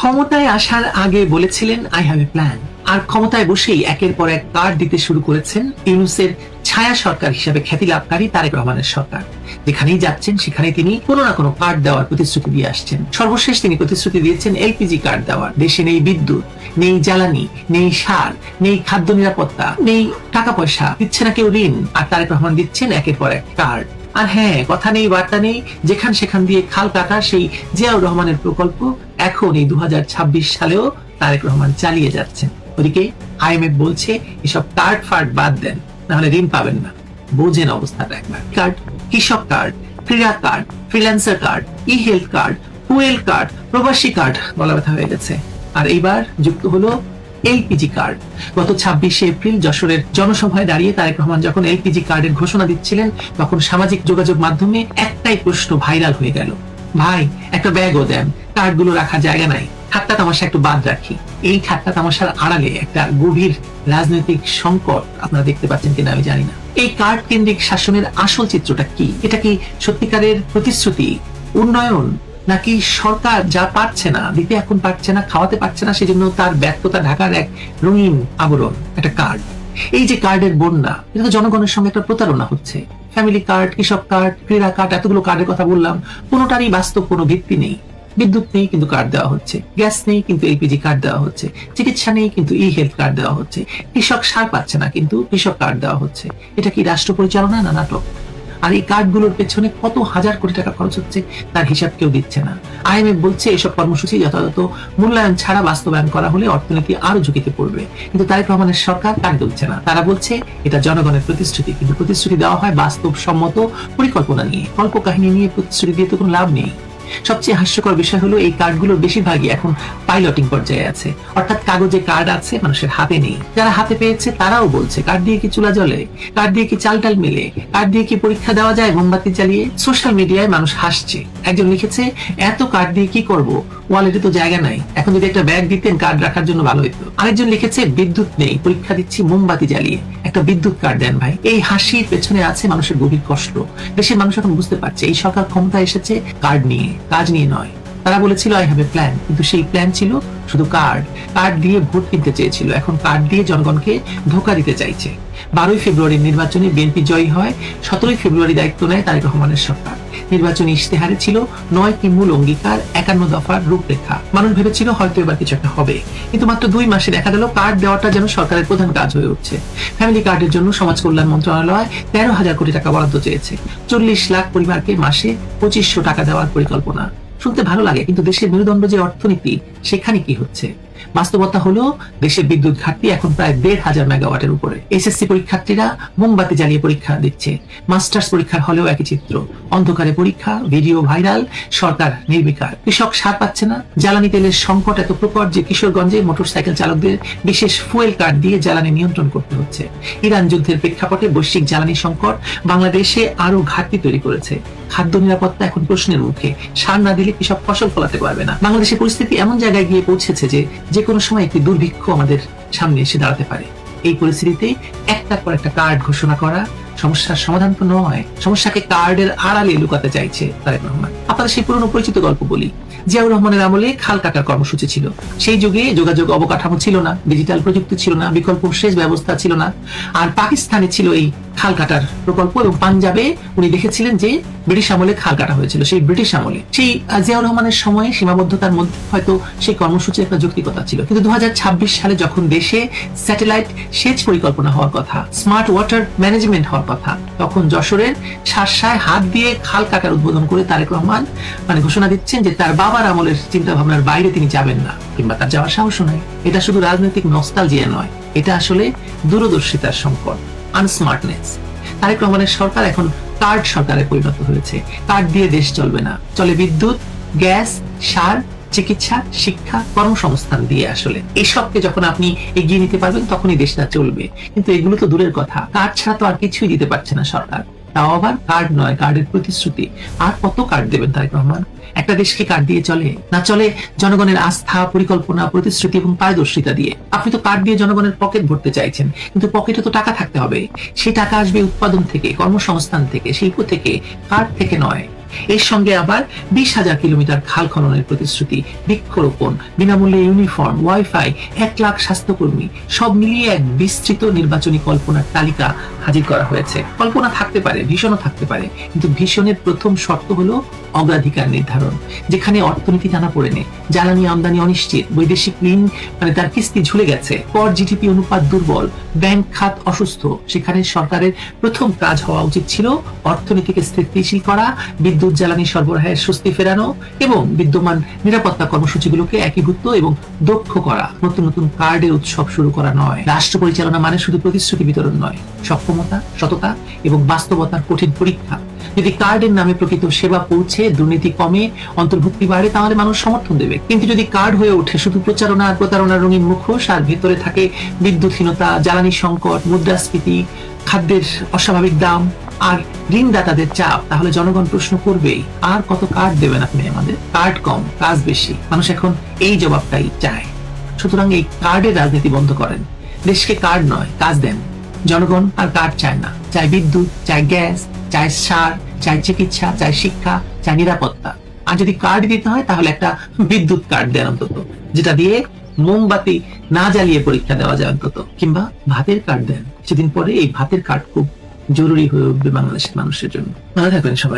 ক্ষমতায় আসার আগে বলেছিলেন আই হ্যাভ এ প্ল্যান, আর ক্ষমতায় বসেই একের পর এক কার্ড দিতে শুরু করেছেন ইউনূসের ছায়া সরকার হিসেবে খ্যাতি লাভকারী তারেক রহমানের সরকার। যেখানেই যাচ্ছেন সেখানে তিনি কোনো না কোনো কার্ড দেওয়ার প্রতিশ্রুতি দিয়ে আসছেন। সর্বশেষ তিনি প্রতিশ্রুতি দিয়েছেন এলপিজি কার্ড দেওয়ার। দেশে নেই বিদ্যুৎ, নেই জ্বালানি, নেই সার, নেই খাদ্য নিরাপত্তা, নেই টাকা পয়সা, দিচ্ছে না কেউ ঋণ, আর তারেক রহমান দিচ্ছেন একের পর এক কার্ড। আর হ্যাঁ, কথা নেই বার্তা নেই, যেখান সেখান দিয়ে খাল কাটা সেই জিয়াউর রহমানের প্রকল্প এখন এই 2026 সালেও তারেক রহমান চালিয়ে যাচ্ছেন। ওদিকে আইএমএফ বলছে এসব কার্ড ফার্ড বাদ দেন, নাহলে ঋণ পাবেন না। বোঝেন অবস্থাটা একবার। কার্ড, কৃষক কার্ড, ক্রীড়া কার্ড, ফ্রিল্যান্সার কার্ড, ই হেলথ কার্ড, ফুয়েল কার্ড, প্রবাসী কার্ড, গলা ব্যথা হয়ে গেছে। আর এইবার যুক্ত হলো এলপিজি কার্ড। গত 26শে এপ্রিল যশোরের জনসভায় দাঁড়িয়ে তারেক রহমান যখন এলপিজি কার্ডের ঘোষণা দিচ্ছিলেন, তখন সামাজিক যোগাযোগ মাধ্যমে একটাই প্রশ্ন ভাইরাল হয়ে গেল, ভাই একটা ব্যাগও দেন, কার্ডগুলো রাখার জায়গা নাই। ঠাট্টা তামাশা একটু বাদ রাখি, এই ঠাট্টা তামাশার আড়ালে একটা গভীর রাজনৈতিক সংকট আপনারা দেখতে পাচ্ছেন কিনা আমি জানি না। এই কার্ড কেন্দ্রিক শাসনের আসল চিত্রটা কি? এটা কি সত্যিকারের প্রতিশ্রুতি, উন্নয়ন, নাকি সরকার যা পারছে না দিতে, এখন পারছে না, খাওয়াতে পারছে না, সেজন্য তার ব্যর্থতা ঢাকার এক রঙিন আবরণ, একটা কার্ড? এই যে কার্ডের বন্যা, এটা তো জনগণের সঙ্গে একটা প্রতারণা হচ্ছে। ফ্যামিলি কার্ড, কৃষক কার্ড, ক্রীড়া কার্ড, এতগুলো কার্ডের কথা বললাম, কোনোটারই বাস্তব কোনো ভিত্তি নেই। বিদ্যুৎ নেই কিন্তু কার্ড দেওয়া হচ্ছে, গ্যাস নেই কিন্তু এলপিজি কার্ড দেওয়া হচ্ছে, চিকিৎসা নেই কিন্তু ই হেলথ কার্ড দেওয়া হচ্ছে, কৃষক সার পাচ্ছে না কিন্তু কৃষক কার্ড দেওয়া হচ্ছে। এটা কি রাষ্ট্র পরিচালনা না নাটক? আর এই কার্ডগুলোর পেছনে কত হাজার কোটি টাকা খরচ হচ্ছে তার হিসাব কেউ দিচ্ছে না। আইএমএফ বলছে এসব কর্মসূচি যথাযথ মূল্যায়ন ছাড়া বাস্তবায়ন করা হলে অর্থনীতি আরো ঝুঁকিতে পড়বে, কিন্তু তারেক রহমানের সরকার কান তুলছে না। তারা বলছে এটা জনগণের প্রতিশ্রুতি, কিন্তু প্রতিশ্রুতি দেওয়া হয় বাস্তবসম্মত পরিকল্পনা নিয়ে, কল্প কাহিনী নিয়ে প্রতিশ্রুতি দিয়ে তো কোনো লাভ নেই। সবচেয়ে হাস্যকর বিষয় হলো এই কার্ডগুলোর বেশিরভাগই এখন পাইলটিং পর্যায়ে আছে, অর্থাৎ কাগজে কার্ড আছে, মানুষের হাতে নেই। যারা হাতে পেয়েছে তারাও বলছে কার্ড দিয়ে কি চুলা জ্বলে, কার্ড দিয়ে কি চাল টাল মেলে, কার্ড দিয়ে কি পরীক্ষা দেওয়া যায় মোমবাতি জ্বালিয়ে। সোশ্যাল মিডিয়ায় মানুষ হাসছে। একজন লিখেছে এত কার্ড দিয়ে কি করব, ওয়ালেটে তো জায়গা নাই, এখন যদি একটা ব্যাগ দিতেন কার্ড রাখার জন্য ভালো হতো। আরেকজন লিখেছে বিদ্যুৎ নেই, পরীক্ষা দিচ্ছি মোমবাতি জ্বালিয়ে, একটা বিদ্যুৎ কার্ড দেন ভাই। এই হাসির পেছনে আছে মানুষের গভীর কষ্ট। দেশের মানুষ এখন বুঝতে পারছে এই সরকার ক্ষমতা এসেছে কার্ড নিয়ে, কাজ নিয়ে নয়। তারা বলেছিল আই হ্যাভ এ প্ল্যান, কিন্তু সেই প্ল্যান ছিল শুধু কার্ড। কার্ড দিয়ে ভোট কিনতে চেয়েছিল, এখন কার্ড দিয়ে জনগণকে ধোঁকা দিতে চাইছে। 12ই ফেব্রুয়ারির নির্বাচনে বিএনপি জয়ী হয়, 17ই ফেব্রুয়ারি দায়িত্ব নেয় তারেক রহমানের সরকার। নির্বাচনী ইশতেহারে ছিল 9টি মূল অঙ্গীকার, 51 দফার রূপরেখা। মানুষ ভেবেছিল হয়তো এবার কিছু একটা হবে, কিন্তু মাত্র 2 মাসে দেখা গেল কার্ড দেওয়াটা যেন সরকারের প্রধান কাজ হয়ে উঠছে। ফ্যামিলি কার্ডের জন্য সমাজ কল্যাণ মন্ত্রণালয় 13,000 কোটি টাকা বরাদ্দ চেয়েছে। 40 লাখ পরিবারকে মাসে 2500 টাকা দেওয়ার পরিকল্পনা। শুনতে ভালো লাগে, কিন্তু দেশের মেরুদণ্ড যে অর্থনীতি, সেখানে কি হচ্ছে? বাস্তবতা হলো দেশের বিদ্যুৎ ঘাটতি এখন প্রায় 1,500 মেগাওয়াটের উপরে। এসএসসি পরীক্ষার্থীরা মোমবাতি জ্বালিয়ে পরীক্ষা দিচ্ছে। মাস্টার্স পরীক্ষার হলেও একই চিত্র, অন্ধকারে পরীক্ষা, ভিডিও ভাইরাল, সরকার নির্বিকার। কৃষক সার পাচ্ছে না, জ্বালানি তেলের সংকট এত প্রকট যে কিশোরগঞ্জে মোটরসাইকেল চালকদের বিশেষ ফুয়েল কার্ড দিয়ে জ্বালানি নিয়ন্ত্রণ করতে হচ্ছে। ইরান যুদ্ধের প্রেক্ষাপটে বৈশ্বিক জ্বালানি সংকট বাংলাদেশে আরো ঘাটতি তৈরি করেছে। খাদ্য নিরাপত্তা এখন প্রশ্নের মুখে, সার না দিলে কৃষক ফসল ফলাতে পারবে না। বাংলাদেশের পরিস্থিতি এমন জায়গায় গিয়ে পৌঁছেছে যে কোনো সময় একটি দুর্ভিক্ষ আমাদের সামনে এসে দাঁড়াতে পারে। এই পরিস্থিতিতে একটার পর একটা কার্ড ঘোষণা করা সমস্যার সমাধান তো নয়, সমস্যাকে কার্ডের আড়ালে লুকাতে চাইছে তারেক রহমান। আপনারা সেই পুরনো পরিচিত গল্প বলি। জিয়াউর রহমানের আমলে খাল কাটার কর্মসূচি ছিল। সেই যুগে যোগাযোগ অবকাঠামো ছিল না, ডিজিটাল প্রযুক্তি ছিল না, বিকল্প সেচ ব্যবস্থা ছিল না। আর পাকিস্তানে ছিল এই খাল কাটার প্রকল্প, এবং পাঞ্জাবে উনি দেখেছিলেন যে ব্রিটিশ আমলে খাল কাটা হয়েছিল। সেই ব্রিটিশ আমলে সেই জিয়াউর রহমানের সময়ে সীমাবদ্ধতার মধ্যে হয়তো সেই কর্মসূচির একটা যৌক্তিকতা ছিল, কিন্তু 2026 সালে যখন দেশে স্যাটেলাইট সেচ পরিকল্পনা হওয়ার কথা, স্মার্ট ওয়াটার ম্যানেজমেন্ট হওয়ার কথা, তখন যশোরের শার্শায় হাত দিয়ে খাল কাটার উদ্বোধন করে তারেক রহমান ঘোষণা দিচ্ছেন যে তার বাবার আমলের চিন্তা ভাবনার বাইরে তিনি যাবেন না, কিংবা তার যাওয়ার সাহসও নাই। এটা শুধু রাজনৈতিক নস্টালজিয়া নয়, এটা আসলে দূরদর্শিতার সংকট, আনস্মার্টনেস। তারেক রহমানের সরকার এখন কার্ড সরকারে পরিণত হয়েছে। কার্ড দিয়ে দেশ চলবে না, চলে বিদ্যুৎ, গ্যাস, সার, চিকিৎসা, শিক্ষা, কর্মসংস্থান দিয়ে। আসলে এসবকে যখন আপনি এগিয়ে নিতে পারবেন তখনই দেশটা চলবে, কিন্তু এগুলো তো দূরের কথা। কার্ড ছাড়া তো আর কিছুই দিতে পারছে না সরকার, তাও আবার কার্ড নয়, কার্ডের প্রতিশ্রুতি। আর কত কার্ড দেবেন তারেক রহমান? একটা দেশকে কার্ড দিয়ে চলে না, চলে জনগণের আস্থা, পরিকল্পনা, প্রতিশ্রুতি এবং পারদর্শিতা দিয়ে। আপনি তো কার্ড দিয়ে জনগণের পকেট ভরতে চাইছেন, কিন্তু পকেটে তো টাকা থাকতে হবে। সেই টাকা আসবে উৎপাদন থেকে, কর্মসংস্থান থেকে, শিল্প থেকে, কার্ড থেকে নয়। এর সঙ্গে আবার 20,000 কিলোমিটার খাল খননের প্রতিশ্রুতি, বৃক্ষরোপণ, বিনামূল্যে ইউনিফর্ম, ওয়াইফাই, 1 লাখ স্বাস্থ্যকর্মী, সব মিলিয়ে এক বিস্তৃত নির্বাচনী কল্পনার তালিকা হাজির করা হয়েছে। কল্পনা থাকতে পারে, ভীষণও থাকতে পারে, কিন্তু ভীষণের প্রথম শর্ত হলো অগ্রাধিকার নির্ধারণ। যেখানে অর্থনীতি টানা পড়ে নেই, জ্বালানি আমদানি অনিশ্চিত, বৈদেশিক ঋণ তার কিস্তি ঝুলে গেছে, কর জিডিপি অনুপাত দুর্বল, ব্যাংক খাত অসুস্থ, সেখানে সরকারের প্রথম কাজ হওয়া উচিত ছিল অর্থনীতিকে স্থিতিশীল করা, বিদ্যুৎ জ্বালানি সরবরাহের স্বস্তি ফেরানো এবং বিদ্যমান নিরাপত্তা কর্মসূচিগুলোকে একীভূত এবং দক্ষ করা। নতুন নতুন কার্ডের উৎসব শুরু করা নয়। রাষ্ট্র পরিচালনা মানে শুধু প্রতিশ্রুতি বিতরণ নয়, সক্ষমতা, সততা এবং বাস্তবতার কঠিন পরীক্ষা। যদি কার্ডের নামে প্রকৃত সেবা পৌঁছে, দুর্নীতি কমে, অন্তর্ভুক্তি বাড়ে, তাহলে মানুষ সমর্থন দেবে। কিন্তু যদি কার্ড হয়ে ওঠে শুধু প্রচারণা আর প্রতারণার রঙিন মুখোশ, আর ভেতরে থাকে বিদ্যুৎহীনতা, জ্বালানি সংকট, মুদ্রাস্ফীতি, খাদ্যের অস্বাভাবিক দাম আর ঋণদাতাদের চাপ, তাহলে জনগণ প্রশ্ন করবেই, আর কত কার্ড দেবেন আপনি আমাদের? কার্ড কম, কাজ বেশি। মানুষ এখন এই জবাবটাই চায়। সুতরাং এই কার্ডের রাজনীতি বন্ধ করেন। দেশকে কার্ড নয়, কাজ দেন। জনগণ আর কার্ড চায় না, চায় বিদ্যুৎ, চায় গ্যাস, চায় সার, চায় চিকিৎসা, চায় শিক্ষা, চায় নিরাপত্তা। আর যদি কার্ড দিতে হয় তাহলে একটা বিদ্যুৎ কার্ড দেন অন্তত, যেটা দিয়ে মোমবাতি না জ্বালিয়ে পরীক্ষা দেওয়া যায় অন্তত। কিংবা ভাতের কার্ড দেন। কিছুদিন পরে এই ভাতের কার্ড খুব জরুরি হয়ে উঠবে বাংলাদেশের মানুষের জন্য। ভালো থাকবেন সবাই।